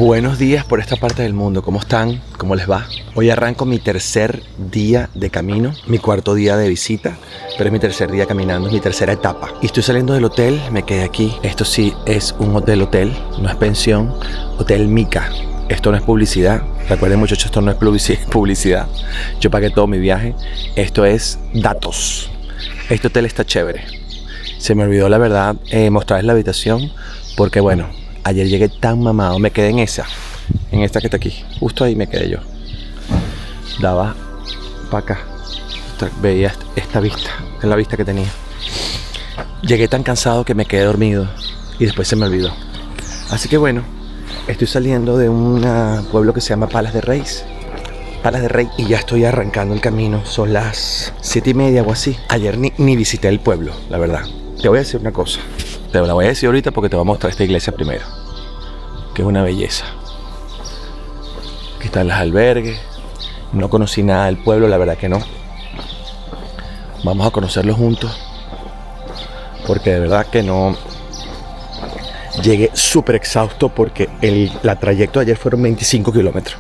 Buenos días por esta parte del mundo, ¿cómo están? ¿Cómo les va? Hoy arranco mi tercer día de camino, mi cuarto día de visita, pero es mi tercer día caminando, es mi tercera etapa. Y estoy saliendo del hotel, me quedé aquí. Esto sí es un hotel, no es pensión, Hotel Mica. Esto no es publicidad, recuerden muchachos, esto no es publicidad. Yo pagué todo mi viaje, esto es datos. Este hotel está chévere. Se me olvidó la verdad mostrarles la habitación porque bueno, ayer llegué tan mamado, me quedé en esta que está aquí, justo ahí me quedé yo. Daba para acá, veía esta vista, es la vista que tenía. Llegué tan cansado que me quedé dormido y después se me olvidó. Así que bueno, estoy saliendo de un pueblo que se llama Palas de Rey, y ya estoy arrancando el camino. Son las 7:30 o así. Ayer ni visité el pueblo, la verdad. Te voy a decir una cosa, te la voy a decir ahorita porque te voy a mostrar esta iglesia primero, que es una belleza. Aquí están los albergues. No conocí nada del pueblo, la verdad que no. Vamos a conocerlo juntos, porque de verdad que no. Llegué súper exhausto porque la trayecto de ayer fueron 25 kilómetros.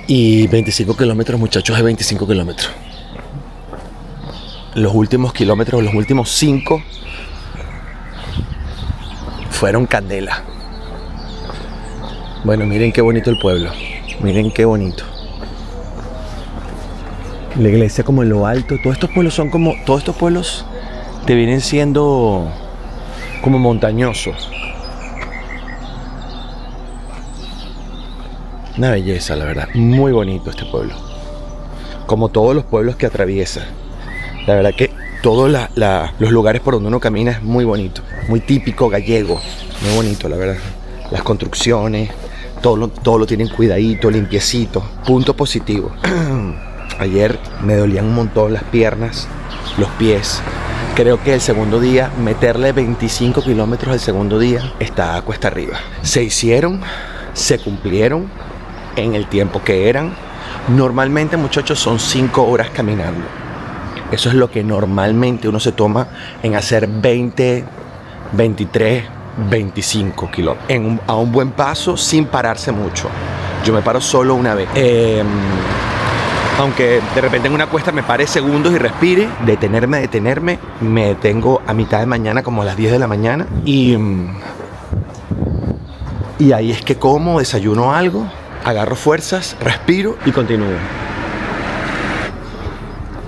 Y 25 kilómetros, muchachos, es 25 kilómetros. Los últimos kilómetros, los últimos 5 fueron candela. Bueno, miren qué bonito el pueblo. Miren qué bonito. La iglesia como en lo alto. Todos estos pueblos te vienen siendo como montañosos. Una belleza, la verdad. Muy bonito este pueblo. Como todos los pueblos que atraviesa. La verdad que todos los lugares por donde uno camina es muy bonito. Muy típico gallego. Muy bonito, la verdad. Las construcciones, todo lo tienen cuidadito, limpiecito. Punto positivo. Ayer me dolían un montón las piernas, los pies. Creo que el segundo día, meterle 25 kilómetros al segundo día, está a cuesta arriba. Se hicieron, se cumplieron en el tiempo que eran. Normalmente, muchachos, son 5 horas caminando. Eso es lo que normalmente uno se toma en hacer 20, 23, 25 kilómetros. A un buen paso, sin pararse mucho. Yo me paro solo una vez. Aunque de repente en una cuesta me pare segundos y respire, detenerme, me detengo a mitad de mañana, como a las 10 de la mañana. Y ahí es que como, desayuno algo, agarro fuerzas, respiro y continúo.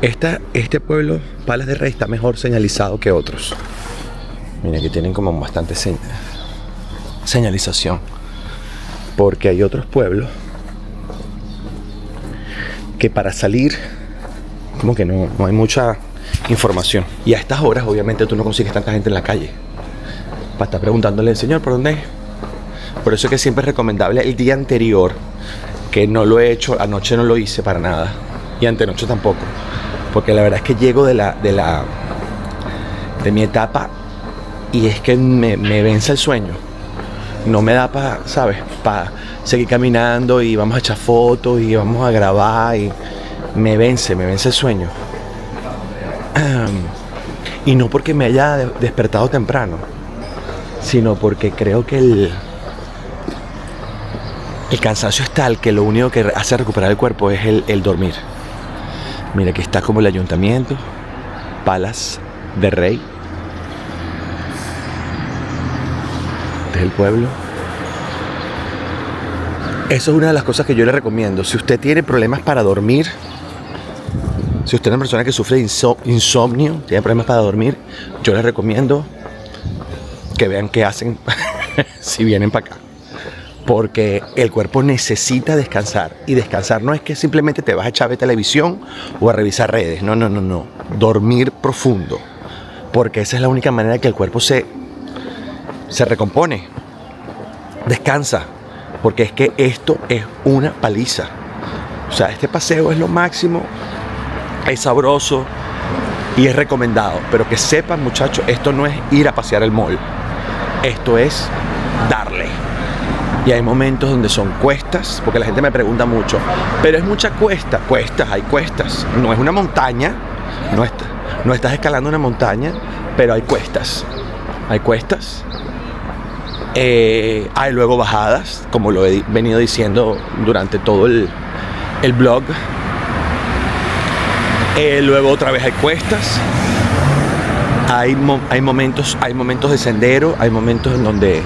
Este pueblo, Palas de Rey, está mejor señalizado que otros. Mira que tienen como bastante señalización. Porque hay otros pueblos que para salir como que no hay mucha información. Y a estas horas obviamente tú no consigues tanta gente en la calle para estar preguntándole, señor, ¿por dónde es? Por eso es que siempre es recomendable el día anterior, que no lo he hecho, anoche no lo hice para nada y antenoche tampoco, porque la verdad es que llego de mi etapa y es que me vence el sueño. No me da para seguir caminando y vamos a echar fotos y vamos a grabar y me vence el sueño. Y no porque me haya despertado temprano, sino porque creo que el cansancio es tal que lo único que hace recuperar el cuerpo es el dormir. Mira, aquí está como el ayuntamiento, Palas de Rey. Este es el pueblo. Eso es una de las cosas que yo le recomiendo. Si usted tiene problemas para dormir, si usted es una persona que sufre de insomnio, tiene problemas para dormir, yo les recomiendo que vean qué hacen si vienen para acá. Porque el cuerpo necesita descansar. Y descansar no es que simplemente te vas a echar a ver televisión o a revisar redes. No. Dormir profundo. Porque esa es la única manera que el cuerpo se recompone. Descansa. Porque es que esto es una paliza. O sea, este paseo es lo máximo. Es sabroso. Y es recomendado. Pero que sepan, muchachos, esto no es ir a pasear el mall. Esto es darle. Y hay momentos donde son cuestas, porque la gente me pregunta mucho, pero es mucha cuesta. Hay cuestas, no es una montaña, no estás escalando una montaña, pero hay cuestas, Hay luego bajadas, como lo he venido diciendo durante todo el blog. Luego otra vez hay cuestas. Hay momentos de sendero, hay momentos en donde...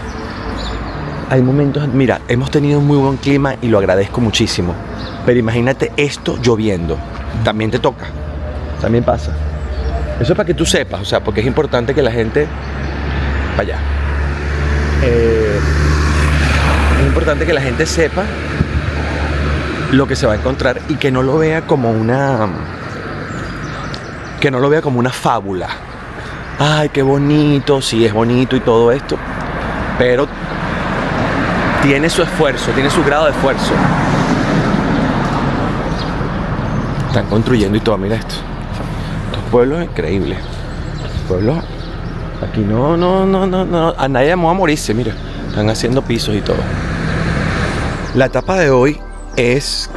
Mira, hemos tenido un muy buen clima y lo agradezco muchísimo. Pero imagínate esto lloviendo. También te toca, también pasa. Eso es para que tú sepas, o sea, porque es importante que la gente... Vaya. Es importante que la gente sepa lo que se va a encontrar y que no lo vea como una... fábula. Ay, qué bonito, sí es bonito y todo esto, pero tiene su esfuerzo, tiene su grado de esfuerzo. Están construyendo y todo, mira esto. Estos pueblos increíbles. Pueblos, aquí no, a nadie llamó a morirse, mira. Están haciendo pisos y todo. La etapa de hoy es,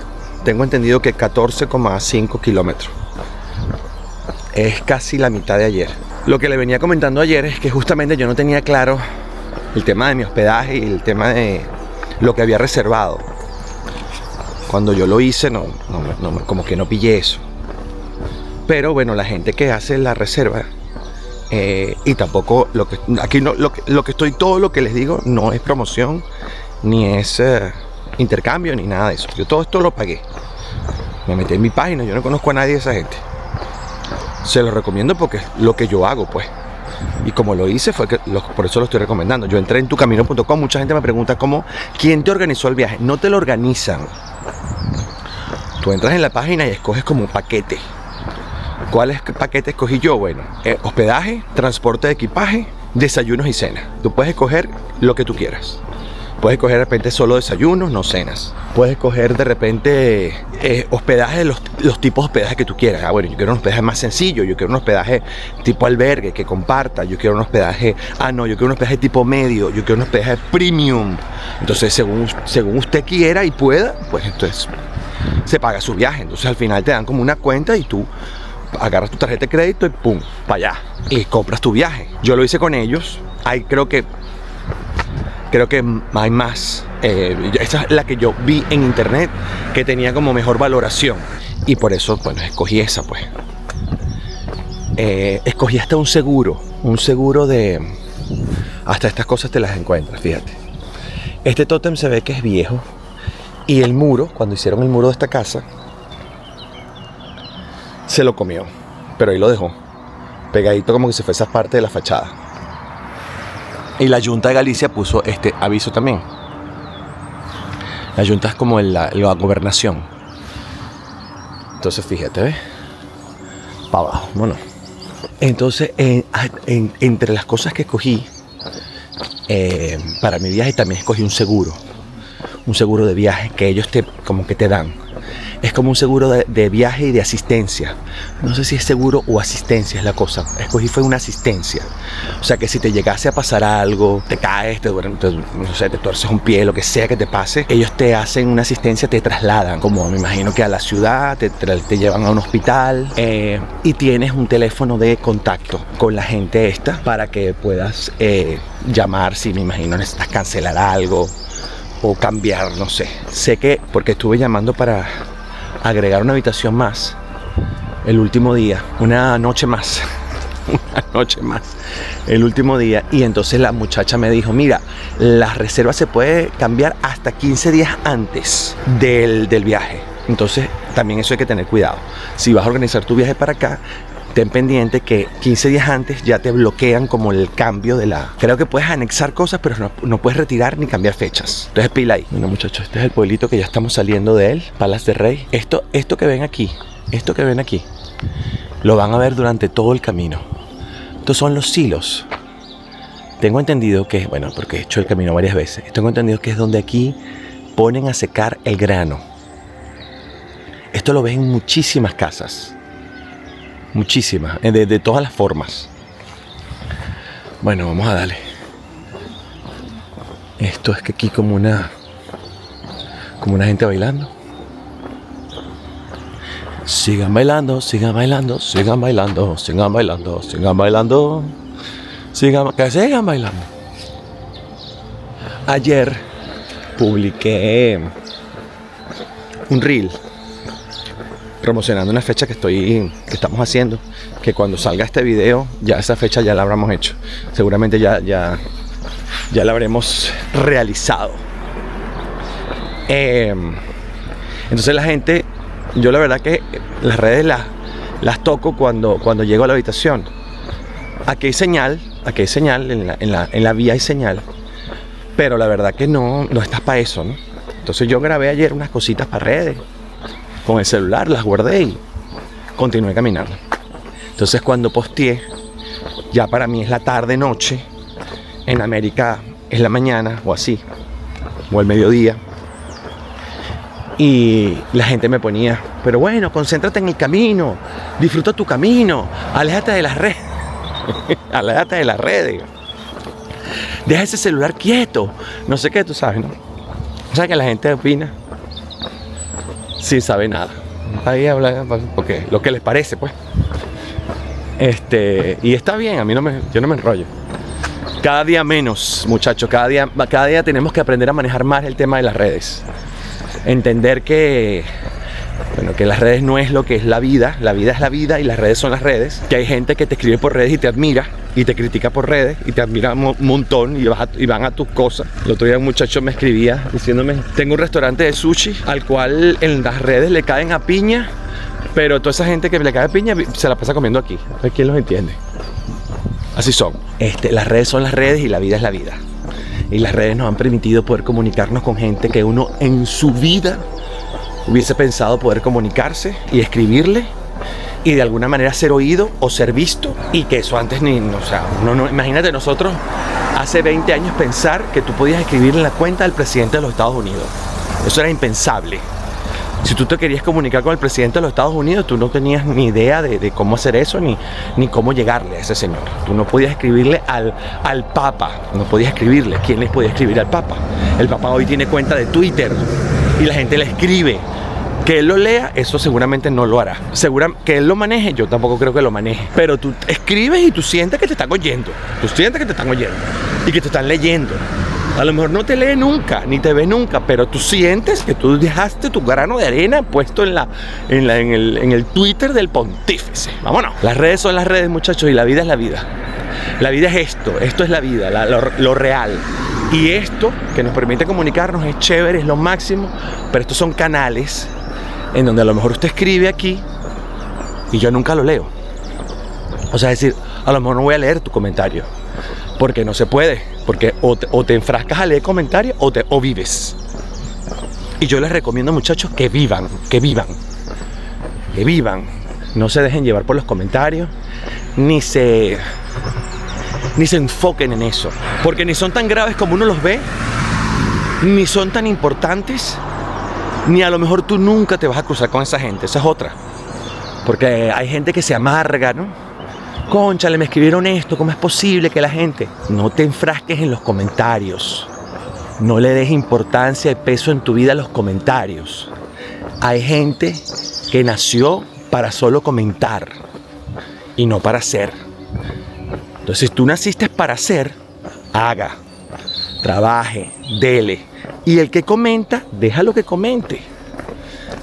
tengo entendido que 14,5 kilómetros. Es casi la mitad de ayer. Lo que le venía comentando ayer es que justamente yo no tenía claro el tema de mi hospedaje y el tema de lo que había reservado. Cuando yo lo hice, como que no pillé eso. Pero bueno, la gente que hace la reserva, y tampoco lo que estoy, todo lo que les digo no es promoción, ni es intercambio, ni nada de eso. Yo todo esto lo pagué. Me metí en mi página, yo no conozco a nadie de esa gente. Se lo recomiendo porque es lo que yo hago, pues. Y como lo hice, por eso lo estoy recomendando. Yo entré en tucamino.com, mucha gente me pregunta ¿quién te organizó el viaje? No te lo organizan. Tú entras en la página y escoges como un paquete. ¿Cuál paquete escogí yo? Bueno, hospedaje, transporte de equipaje, desayunos y cenas. Tú puedes escoger lo que tú quieras. Puedes escoger de repente solo desayunos, no cenas. Puedes escoger de repente hospedaje, los tipos de hospedaje que tú quieras. Ah, bueno, yo quiero un hospedaje más sencillo, yo quiero un hospedaje tipo albergue, que comparta, yo quiero un hospedaje, yo quiero un hospedaje tipo medio, yo quiero un hospedaje premium. Entonces, según usted quiera y pueda, pues entonces se paga su viaje. Entonces al final te dan como una cuenta y tú agarras tu tarjeta de crédito y pum, para allá. Y compras tu viaje. Yo lo hice con ellos. Creo que hay más. Esa es la que yo vi en internet que tenía como mejor valoración. Y por eso, bueno, escogí esa, pues. Escogí hasta un seguro de... Hasta estas cosas te las encuentras, fíjate. Este tótem se ve que es viejo. Y el muro, cuando hicieron el muro de esta casa, se lo comió. Pero ahí lo dejó. Pegadito como que se fuese parte de la fachada. Y la Junta de Galicia puso este aviso también. La Junta es como la gobernación. Entonces fíjate, ¿ves? Para abajo, bueno. Entonces, entre las cosas que escogí para mi viaje, también escogí un seguro. Un seguro de viaje que ellos como que te dan. Es como un seguro de viaje y de asistencia. No sé si es seguro o asistencia es la cosa. Escogí fue una asistencia. O sea que si te llegase a pasar algo, te caes, te tuerces un pie, lo que sea que te pase, ellos te hacen una asistencia, te trasladan, como me imagino que a la ciudad, te llevan a un hospital, y tienes un teléfono de contacto con la gente esta para que puedas llamar si me imagino necesitas cancelar algo o cambiar, no sé. Sé que, porque estuve llamando para agregar una habitación más el último día, una noche más, el último día, y entonces la muchacha me dijo, mira, la reserva se puede cambiar hasta 15 días antes del viaje. Entonces también eso hay que tener cuidado. Si vas a organizar tu viaje para acá, ten pendiente que 15 días antes ya te bloquean como el cambio de la... Creo que puedes anexar cosas, pero no puedes retirar ni cambiar fechas. Entonces pila ahí. Bueno, muchachos, este es el pueblito que ya estamos saliendo de él, Palas de Rey. Esto que ven aquí, lo van a ver durante todo el camino. Estos son los silos. Tengo entendido que, bueno, porque he hecho el camino varias veces, tengo entendido que es donde aquí ponen a secar el grano. Esto lo ves en muchísimas casas. Muchísimas, de todas las formas. Bueno, vamos a darle. Esto es que aquí como una gente bailando. Sigan bailando, sigan bailando, sigan bailando, sigan bailando, sigan bailando, que sigan bailando. Ayer publiqué un reel promocionando una fecha que estamos haciendo, que cuando salga este video ya esa fecha ya la habremos hecho, seguramente ya la habremos realizado. Entonces la gente, yo la verdad que las redes las toco cuando llego a la habitación. Aquí hay señal en la vía hay señal, pero la verdad que no estás para eso, ¿no? Entonces yo grabé ayer unas cositas para redes con el celular, las guardé y continué caminando. Entonces cuando posteé, ya para mí es la tarde noche, en América es la mañana o así, o el mediodía, y la gente me ponía, pero bueno, concéntrate en el camino, disfruta tu camino, aléjate de las redes, aléjate de las redes, deja ese celular quieto, no sé qué, tú sabes, ¿no? O sea que la gente opina sin saber nada. Ahí habla porque lo que les parece, pues. Y está bien, yo no me enrollo. Cada día menos, muchachos, cada día tenemos que aprender a manejar más el tema de las redes. Entender que las redes no es lo que es la vida es la vida y las redes son las redes. Que hay gente que te escribe por redes y te admira y te critica por redes y te admira un montón y van a tus cosas. El otro día un muchacho me escribía diciéndome, tengo un restaurante de sushi al cual en las redes le caen a piña, pero toda esa gente que le cae a piña se la pasa comiendo aquí. ¿Quién los entiende? Así son. Las redes son las redes y la vida es la vida. Y las redes nos han permitido poder comunicarnos con gente que uno en su vida hubiese pensado poder comunicarse y escribirle y de alguna manera ser oído o ser visto, y que eso antes imagínate nosotros hace 20 años pensar que tú podías escribir en la cuenta del presidente de los Estados Unidos. Eso era impensable. Si tú te querías comunicar con el presidente de los Estados Unidos, tú no tenías ni idea de cómo hacer eso, ni cómo llegarle a ese señor. Tú no podías escribirle al Papa, no podías escribirle. ¿Quién les podía escribir al Papa? El Papa hoy tiene cuenta de Twitter y la gente le escribe. Que él lo lea, eso seguramente no lo hará. Que él lo maneje, yo tampoco creo que lo maneje. Pero tú escribes y tú sientes que te están oyendo. Tú sientes que te están oyendo y que te están leyendo. A lo mejor no te lee nunca, ni te ve nunca, pero tú sientes que tú dejaste tu grano de arena puesto en el Twitter del pontífice. Vámonos. Las redes son las redes, muchachos, y la vida es la vida. La vida es esto es la vida, lo real. Y esto que nos permite comunicarnos es chévere, es lo máximo, pero estos son canales en donde a lo mejor usted escribe aquí y yo nunca lo leo. O sea, es decir, a lo mejor no voy a leer tu comentario, porque no se puede, porque o te enfrascas a leer comentarios o vives. Y yo les recomiendo, muchachos, que vivan. No se dejen llevar por los comentarios, ni se enfoquen en eso, porque ni son tan graves como uno los ve, ni son tan importantes, ni a lo mejor tú nunca te vas a cruzar con esa gente. Esa es otra, porque hay gente que se amarga, ¿no? Cónchale, me escribieron esto, ¿cómo es posible que la gente? No te enfrasques en los comentarios, no le des importancia y peso en tu vida a los comentarios. Hay gente que nació para solo comentar y no para ser. Entonces, si tú naciste para ser, haga, trabaje, dele. Y el que comenta, déjalo que comente.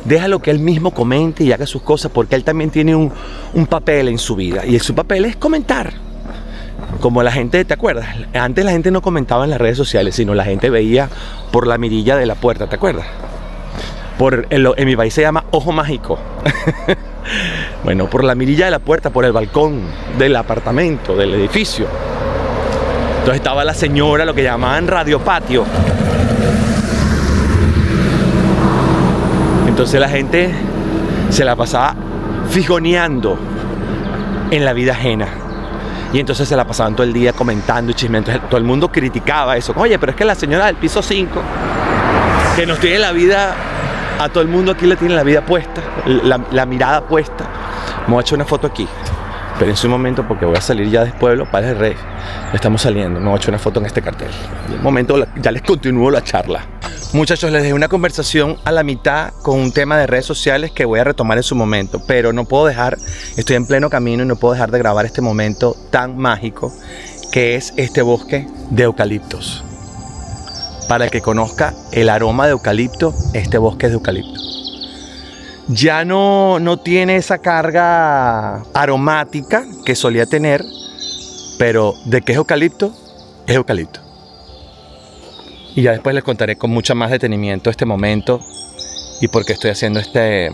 Déjalo que él mismo comente y haga sus cosas, porque él también tiene un papel en su vida. Y su papel es comentar. Como la gente, ¿te acuerdas? Antes la gente no comentaba en las redes sociales, sino la gente veía por la mirilla de la puerta, ¿te acuerdas? En mi país se llama ojo mágico. Bueno, por la mirilla de la puerta, por el balcón del apartamento, del edificio. Entonces estaba la señora, lo que llamaban radiopatio. Entonces la gente se la pasaba fijoneando en la vida ajena. Y entonces se la pasaban todo el día comentando y chismeando. Entonces todo el mundo criticaba eso. Oye, pero es que la señora del piso 5, que nos tiene la vida, a todo el mundo aquí le tiene la vida puesta, la mirada puesta. Me voy a echar una foto aquí. Espérense un momento porque voy a salir ya del pueblo para el rey. Estamos saliendo, me voy a echar una foto en este cartel. En un momento ya les continúo la charla. Muchachos, les dejé una conversación a la mitad con un tema de redes sociales que voy a retomar en su momento, pero no puedo dejar, estoy en pleno camino y no puedo dejar de grabar este momento tan mágico que es este bosque de eucaliptos. para que conozca el aroma de eucalipto. Este bosque es de eucalipto. Ya no tiene esa carga aromática que solía tener, pero ¿de qué es eucalipto? Es eucalipto. Y ya después les contaré con mucho más detenimiento este momento y por qué estoy haciendo esta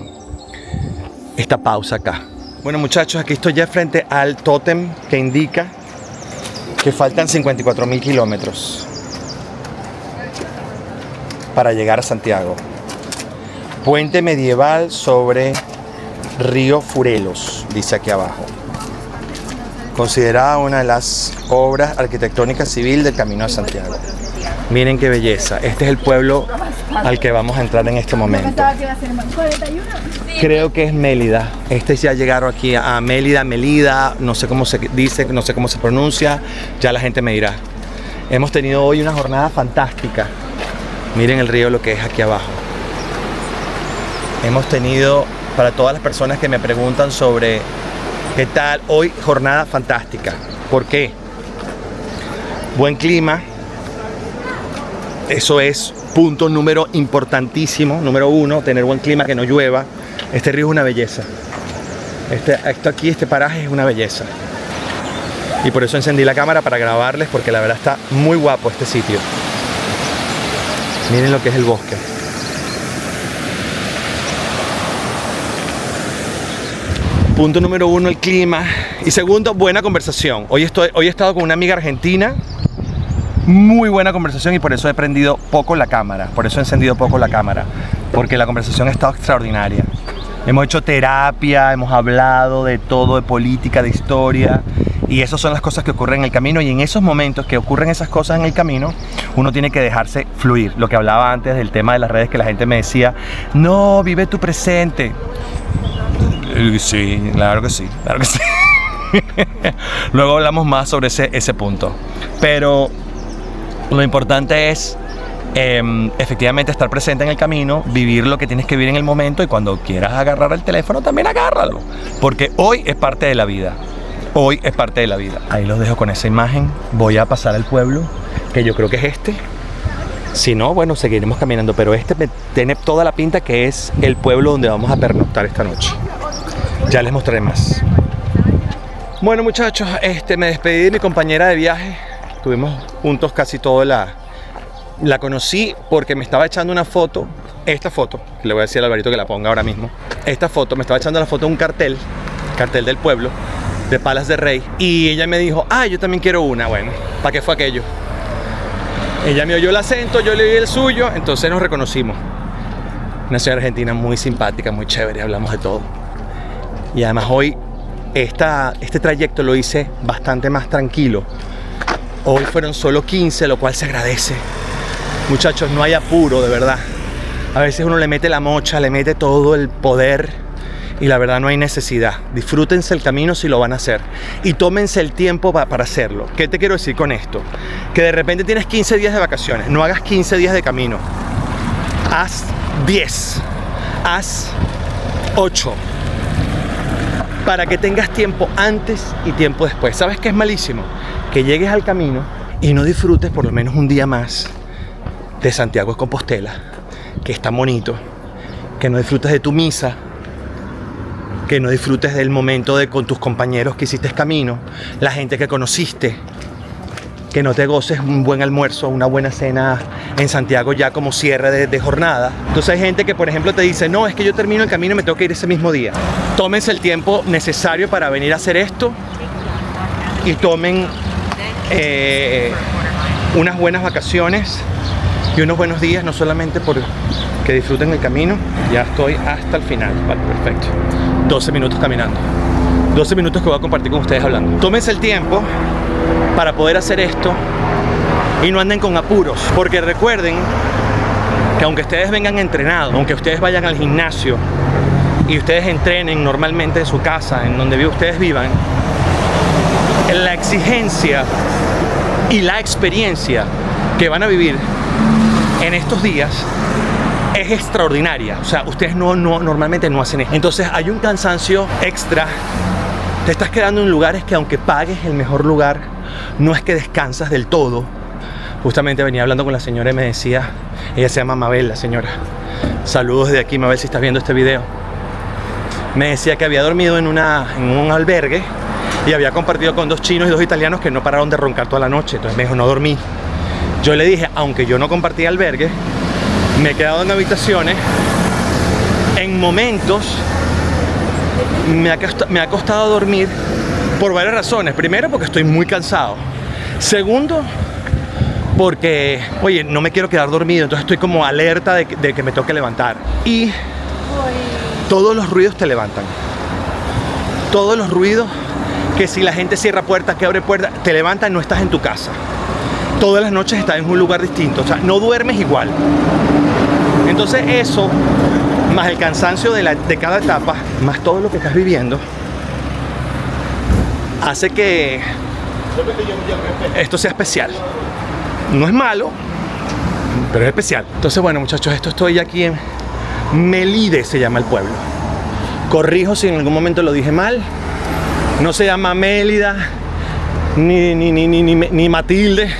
pausa acá. Bueno, muchachos, aquí estoy ya frente al tótem que indica que faltan 54.000 kilómetros para llegar a Santiago. Puente medieval sobre río Furelos, dice aquí abajo. Considerada una de las obras arquitectónicas civil del Camino de Santiago. Miren qué belleza. Este es el pueblo al que vamos a entrar en este momento. Creo que es Mélida. Ya llegaron aquí a Melida, no sé cómo se dice, no sé cómo se pronuncia. Ya la gente me dirá. Hemos tenido hoy una jornada fantástica. Miren el río, lo que es aquí abajo. Hemos tenido, para todas las personas que me preguntan sobre qué tal, hoy jornada fantástica. ¿Por qué? Buen clima. Eso es punto importantísimo, número 1, tener buen clima, que no llueva. Este río es una belleza. Este paraje es una belleza. Y por eso encendí la cámara para grabarles, porque la verdad está muy guapo este sitio. Miren lo que es el bosque. Punto número 1, el clima. Y segundo, buena conversación. Hoy he estado con una amiga argentina. Muy buena conversación y por eso he prendido poco la cámara. Por eso he encendido poco la cámara. Porque la conversación ha estado extraordinaria. Hemos hecho terapia, hemos hablado de todo, de política, de historia. Y esas son las cosas que ocurren en el camino. Y en esos momentos que ocurren esas cosas en el camino, uno tiene que dejarse fluir. Lo que hablaba antes del tema de las redes, que la gente me decía, no, vive tu presente. Sí, claro que sí, claro que sí. Luego hablamos más sobre ese punto. Pero lo importante es efectivamente estar presente en el camino, vivir lo que tienes que vivir en el momento, y cuando quieras agarrar el teléfono también agárralo, porque hoy es parte de la vida. Hoy es parte de la vida. Ahí los dejo con esa imagen. Voy a pasar al pueblo, que yo creo que es este. Si no, bueno, seguiremos caminando, pero tiene toda la pinta que es el pueblo donde vamos a pernoctar esta noche. Ya les mostraré más. Bueno, muchachos, me despedí de mi compañera de viaje. Estuvimos juntos casi todo. La conocí porque me estaba echando una foto. Esta foto, que le voy a decir al Alvarito que la ponga ahora mismo. Esta foto, me estaba echando la foto de un cartel del pueblo, de Palas de Rey. Y ella me dijo, yo también quiero una. Bueno, ¿para qué fue aquello? Ella me oyó el acento, yo le oí el suyo, entonces nos reconocimos. Una señora argentina muy simpática, muy chévere, hablamos de todo. Y además hoy este trayecto lo hice bastante más tranquilo. Hoy fueron solo 15, lo cual se agradece. Muchachos, no hay apuro, de verdad. A veces uno le mete la mocha, le mete todo el poder, y la verdad no hay necesidad. Disfrútense el camino si lo van a hacer. Y tómense el tiempo para hacerlo. ¿Qué te quiero decir con esto? Que de repente tienes 15 días de vacaciones. No hagas 15 días de camino. Haz 10. Haz 8. Para que tengas tiempo antes y tiempo después. ¿Sabes qué es malísimo? Que llegues al camino y no disfrutes por lo menos un día más de Santiago de Compostela, que es tan bonito. Que no disfrutes de tu misa, que no disfrutes del momento con tus compañeros que hiciste camino, la gente que conociste, que no te goces un buen almuerzo, una buena cena en Santiago ya como cierre de jornada. Entonces hay gente que, por ejemplo, te dice, no, es que yo termino el camino y me tengo que ir ese mismo día. Tómense el tiempo necesario para venir a hacer esto y tomen unas buenas vacaciones y unos buenos días, no solamente por que disfruten el camino. Ya estoy hasta el final. Vale, perfecto. 12 minutos caminando. 12 minutos que voy a compartir con ustedes hablando. Tómense el tiempo para poder hacer esto y no anden con apuros, porque recuerden que aunque ustedes vengan entrenados, aunque ustedes vayan al gimnasio y ustedes entrenen normalmente en su casa, en donde ustedes vivan, la exigencia y la experiencia que van a vivir en estos días es extraordinaria. O sea, ustedes normalmente no hacen eso. Entonces hay un cansancio extra. Te estás quedando en lugares que, aunque pagues el mejor lugar, no es que descansas del todo, Justamente venía hablando con la señora y me decía, ella se llama Mabel, la señora. Saludos desde aquí, Mabel, si estás viendo este video. Me decía que había dormido en un albergue y había compartido con 2 chinos y 2 italianos que no pararon de roncar toda la noche. Entonces me dijo, no dormí. Yo le dije, aunque yo no compartía albergue, me he quedado en habitaciones. En momentos me ha costado dormir por varias razones. Primero, porque estoy muy cansado. Segundo, porque, oye, no me quiero quedar dormido, entonces estoy como alerta de que me toque levantar. Y todos los ruidos te levantan. Todos los ruidos, que si la gente cierra puertas, que abre puertas, te levantan, no estás en tu casa. Todas las noches estás en un lugar distinto, o sea, no duermes igual. Entonces eso, más el cansancio de cada etapa, más todo lo que estás viviendo, hace que esto sea especial. No es malo, pero es especial. Entonces, bueno, muchachos, estoy aquí en Melide, se llama el pueblo. Corrijo si en algún momento lo dije mal. No se llama Mélida, ni Matilde.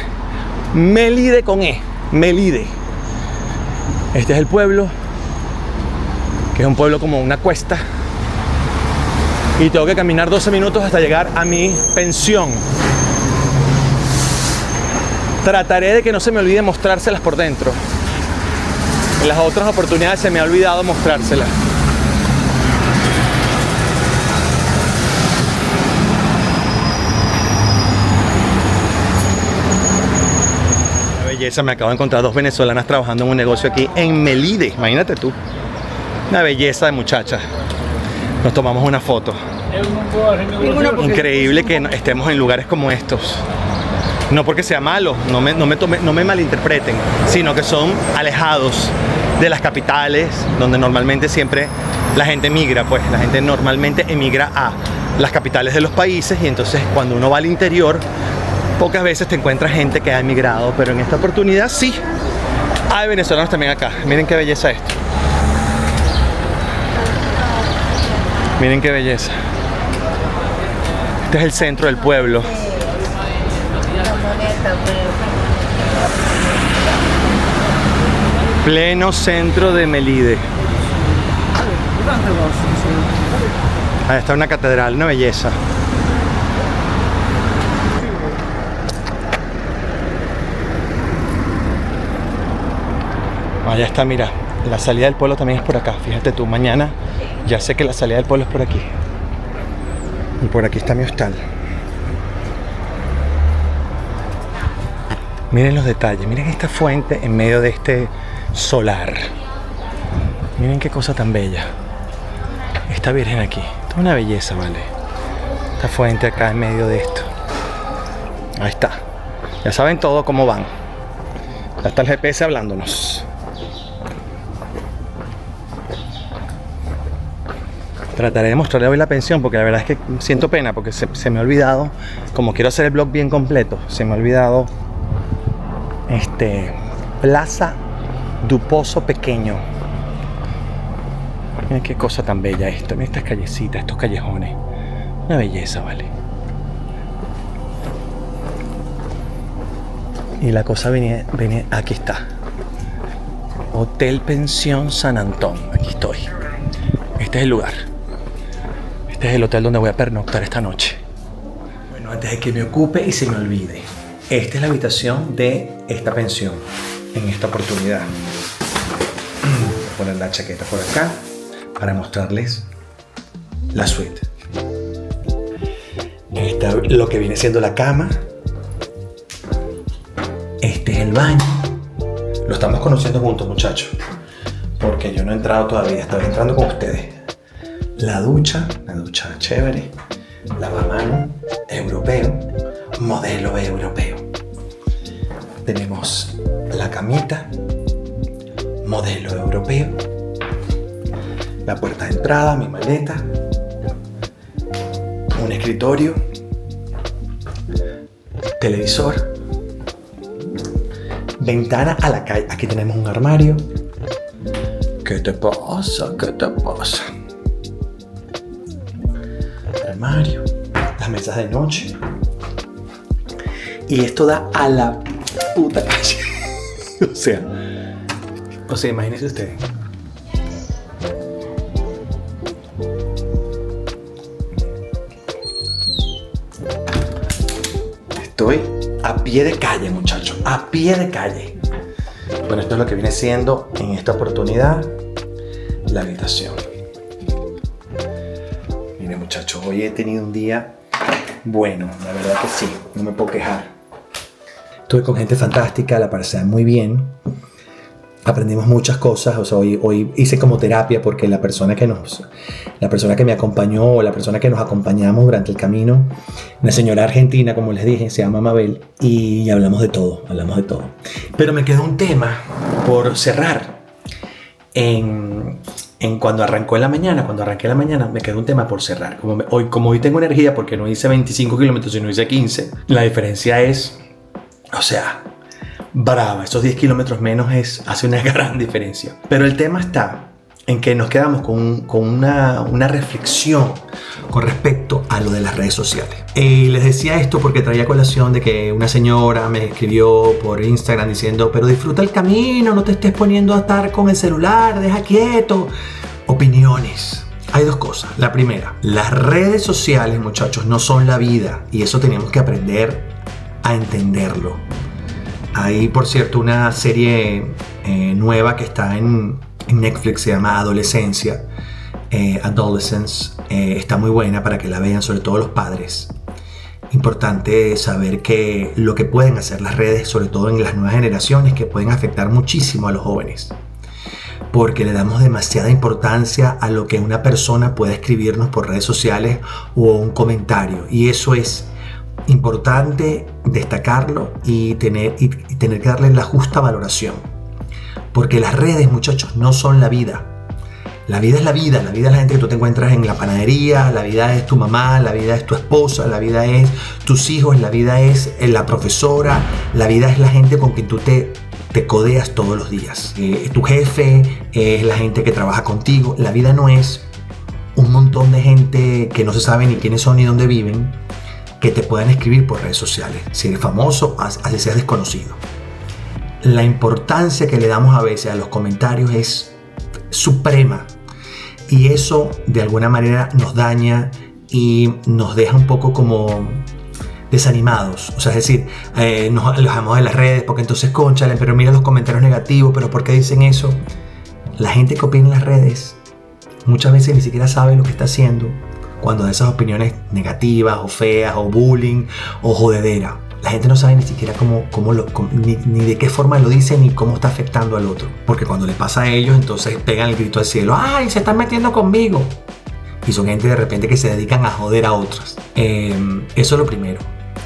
Melide con E, Melide. Este es el pueblo, que es un pueblo como una cuesta. Y tengo que caminar 12 minutos hasta llegar a mi pensión. Trataré de que no se me olvide mostrárselas por dentro. En las otras oportunidades se me ha olvidado mostrárselas. Qué belleza, me acabo de encontrar 2 venezolanas trabajando en un negocio aquí en Melide. Imagínate tú. Una belleza de muchachas. Nos tomamos una foto. Increíble que estemos en lugares como estos. No porque sea malo, no me malinterpreten, sino que son alejados de las capitales, donde normalmente siempre la gente emigra, pues la gente normalmente emigra a las capitales de los países, y entonces cuando uno va al interior, pocas veces te encuentras gente que ha emigrado, pero en esta oportunidad sí. Hay venezolanos también acá. Miren qué belleza esto. Miren qué belleza. Este es el centro del pueblo. Pleno centro de Melide. Ahí está una catedral, una belleza. Allá está, mira, la salida del pueblo también es por acá. Fíjate tú, mañana ya sé que la salida del pueblo es por aquí. Y por aquí está mi hostal. Miren los detalles, miren esta fuente en medio de este solar. Miren qué cosa tan bella. Esta virgen aquí, esto es una belleza, ¿vale? Esta fuente acá en medio de esto. Ahí está. Ya saben todo cómo van. Ya está el GPS hablándonos. Trataré de mostrarle hoy la pensión, porque la verdad es que siento pena, porque se me ha olvidado, como quiero hacer el vlog bien completo, se me ha olvidado Plaza du Pozo Pequeño. Miren qué cosa tan bella esto. Miren estas callecitas, estos callejones. Una belleza, ¿vale? Y la cosa viene, aquí está. Hotel Pensión San Antón. Aquí estoy. Este es el lugar. Este es el hotel donde voy a pernoctar esta noche. Bueno, antes de que me ocupe y se me olvide, esta es la habitación de esta pensión en esta oportunidad. Voy a poner la chaqueta por acá para mostrarles la suite. Esta, lo que viene siendo la cama. Este es el baño. Lo estamos conociendo juntos, muchachos, porque yo no he entrado todavía, estoy entrando con ustedes. La ducha chévere, lavamanos europeo, modelo europeo. Tenemos la camita, modelo europeo, la puerta de entrada, mi maleta, un escritorio, televisor, ventana a la calle. Aquí tenemos un armario. ¿Qué te pasa? ¿Qué te pasa? Armario, las mesas de noche. Y esto da a puta calle. O sea, imagínense ustedes. Estoy a pie de calle, muchachos, a pie de calle. Bueno, esto es lo que viene siendo en esta oportunidad la habitación. Miren, muchachos, hoy he tenido un día bueno, la verdad que sí, no me puedo quejar. Estuve con gente fantástica, la pasé muy bien. Aprendimos muchas cosas, o sea, hoy hice como terapia porque la persona que me acompañó o la persona que nos acompañamos durante el camino, una señora argentina, como les dije, se llama Mabel, y hablamos de todo. Pero me quedó un tema por cerrar. Cuando arranqué en la mañana, me quedó un tema por cerrar. Como hoy tengo energía porque no hice 25 kilómetros, sino hice 15, la diferencia es, o sea, brava, esos 10 kilómetros menos hace una gran diferencia. Pero el tema está en que nos quedamos con una reflexión con respecto a lo de las redes sociales. Les decía esto porque traía colación de que una señora me escribió por Instagram diciendo: pero disfruta el camino, no te estés poniendo a estar con el celular, deja quieto. Opiniones. Hay dos cosas. La primera, las redes sociales, muchachos, no son la vida, y eso tenemos que aprender a entenderlo. Hay, por cierto, una serie nueva que está en Netflix, se llama Adolescencia, Adolescence. Está muy buena para que la vean, sobre todo los padres. Importante saber que lo que pueden hacer las redes, sobre todo en las nuevas generaciones, que pueden afectar muchísimo a los jóvenes, porque le damos demasiada importancia a lo que una persona puede escribirnos por redes sociales o un comentario, y eso es importante destacarlo y tener que darle la justa valoración, porque las redes, muchachos, no son la vida. La vida es la vida es la gente que tú te encuentras en la panadería, la vida es tu mamá, la vida es tu esposa, la vida es tus hijos, la vida es la profesora, la vida es la gente con quien tú te codeas todos los días. Tu jefe es la gente que trabaja contigo. La vida no es un montón de gente que no se sabe ni quiénes son ni dónde viven, que te puedan escribir por redes sociales. Si eres famoso, así seas desconocido. La importancia que le damos a veces a los comentarios es suprema, y eso de alguna manera nos daña y nos deja un poco como desanimados. O sea, es decir, nos alejamos de las redes porque entonces, cónchale, pero mira los comentarios negativos, pero ¿por qué dicen eso? La gente que opina en las redes muchas veces ni siquiera sabe lo que está haciendo cuando da esas opiniones negativas o feas o bullying o jodedera. La gente no sabe ni siquiera ni de qué forma lo dice ni cómo está afectando al otro, porque cuando le pasa a ellos, entonces pegan el grito al cielo: ¡ay, se están metiendo conmigo! Y son gente de repente que se dedican a joder a otras. Eso es lo primero.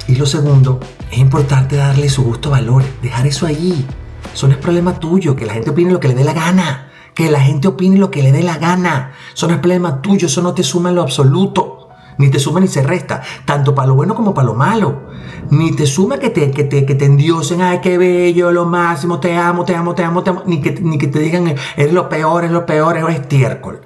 Y lo segundo, es importante darle su justo valor, dejar eso allí. Eso no es problema tuyo, que la gente opine lo que le dé la gana. Que la gente opine lo que le dé la gana. Eso no es problema tuyo, eso no te suma en lo absoluto. Ni te suma ni se resta, tanto para lo bueno como para lo malo. Ni te suma que te endiosen: ay, qué bello, lo máximo, te amo. Ni que te digan: eres lo peor, eres estiércol.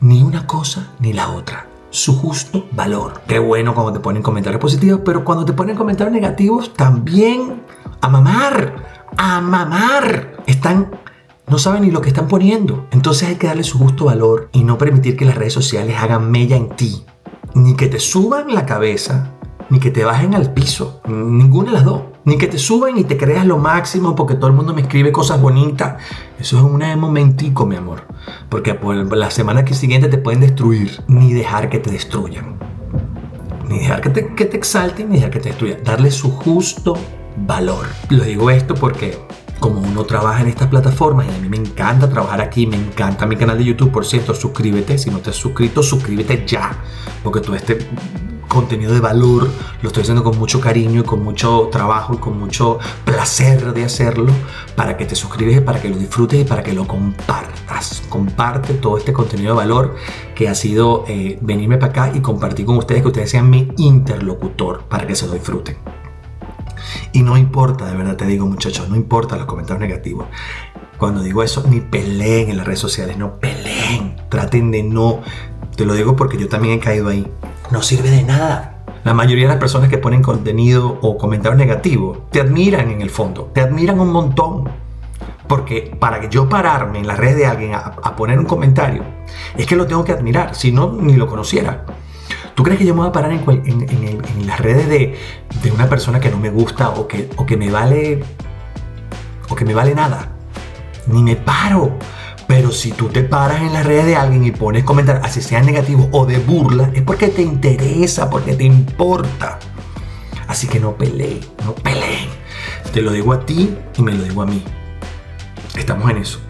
Ni una cosa ni la otra. Su justo valor. Qué bueno cuando te ponen comentarios positivos, pero cuando te ponen comentarios negativos, también a mamar. No saben ni lo que están poniendo. Entonces hay que darle su justo valor y no permitir que las redes sociales hagan mella en ti. Ni que te suban la cabeza, ni que te bajen al piso. Ninguna de las dos. Ni que te suban y te creas lo máximo porque todo el mundo me escribe cosas bonitas. Eso es un momentico, mi amor. Porque por la semana siguiente te pueden destruir. Ni dejar que te destruyan. Ni dejar que te exalten, ni dejar que te destruyan. Darle su justo valor. Les digo esto porque como uno trabaja en estas plataformas, y a mí me encanta trabajar aquí, me encanta mi canal de YouTube, por cierto, suscríbete. Si no te has suscrito, suscríbete ya. Porque todo este contenido de valor lo estoy haciendo con mucho cariño y con mucho trabajo y con mucho placer de hacerlo, para que te suscribes y para que lo disfrutes y para que lo compartas. Comparte todo este contenido de valor que ha sido venirme para acá y compartir con ustedes, que ustedes sean mi interlocutor para que se lo disfruten. Y no importa, de verdad te digo, muchachos, no importa los comentarios negativos. Cuando digo eso, ni peleen en las redes sociales, no peleen. Traten de no. Te lo digo porque yo también he caído ahí. No sirve de nada. La mayoría de las personas que ponen contenido o comentarios negativos te admiran en el fondo, te admiran un montón. Porque para que yo pararme en las redes de alguien a poner un comentario, es que lo tengo que admirar, si no, ni lo conociera. ¿Tú crees que yo me voy a parar en las redes de una persona que no me gusta o que me vale nada? Ni me paro. Pero si tú te paras en las redes de alguien y pones comentarios, así sean negativos o de burla, es porque te interesa, porque te importa. Así que no peleen. Te lo digo a ti y me lo digo a mí. Estamos en eso.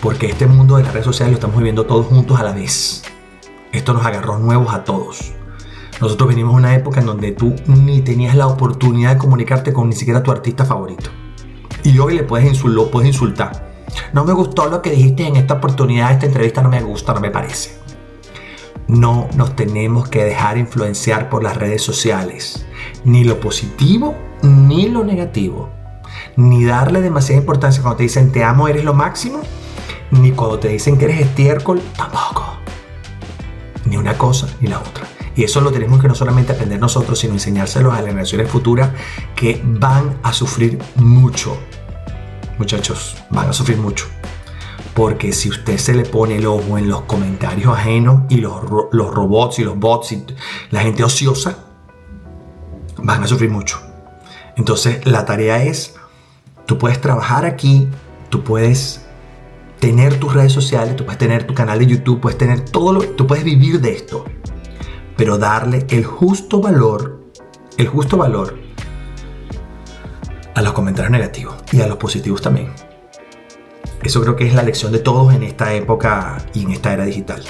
Porque este mundo de las redes sociales lo estamos viviendo todos juntos a la vez. Esto nos agarró nuevos a todos. Nosotros venimos de una época en donde tú ni tenías la oportunidad de comunicarte con ni siquiera tu artista favorito. Y hoy lo puedes insultar. No me gustó lo que dijiste en esta oportunidad, esta entrevista no me gusta, no me parece. No nos tenemos que dejar influenciar por las redes sociales. Ni lo positivo, ni lo negativo. Ni darle demasiada importancia cuando te dicen te amo, eres lo máximo. Ni cuando te dicen que eres estiércol, tampoco. Ni una cosa ni la otra. Y eso lo tenemos que no solamente aprender nosotros, sino enseñárselos a las generaciones futuras que van a sufrir mucho. Muchachos, van a sufrir mucho. Porque si usted se le pone el ojo en los comentarios ajenos y los robots y los bots y la gente ociosa, van a sufrir mucho. Entonces la tarea es, tú puedes trabajar aquí, tú puedes tener tus redes sociales, tú puedes tener tu canal de YouTube, puedes tener tú puedes vivir de esto. Pero darle el justo valor a los comentarios negativos y a los positivos también. Eso creo que es la lección de todos en esta época y en esta era digital.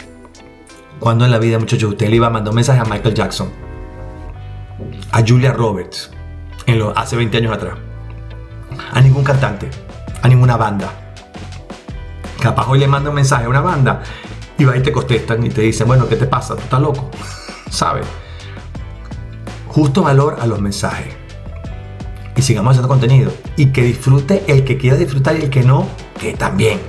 Cuando en la vida, muchachos, usted le iba a mandar un mensaje a Michael Jackson, a Julia Roberts, hace 20 años atrás, a ningún cantante, a ninguna banda. Capaz hoy le manda un mensaje a una banda y va y te contestan y te dicen, bueno, ¿qué te pasa? ¿Tú estás loco? ¿Sabes? Justo valor a los mensajes. Y sigamos haciendo contenido. Y que disfrute el que quiera disfrutar y el que no, que también.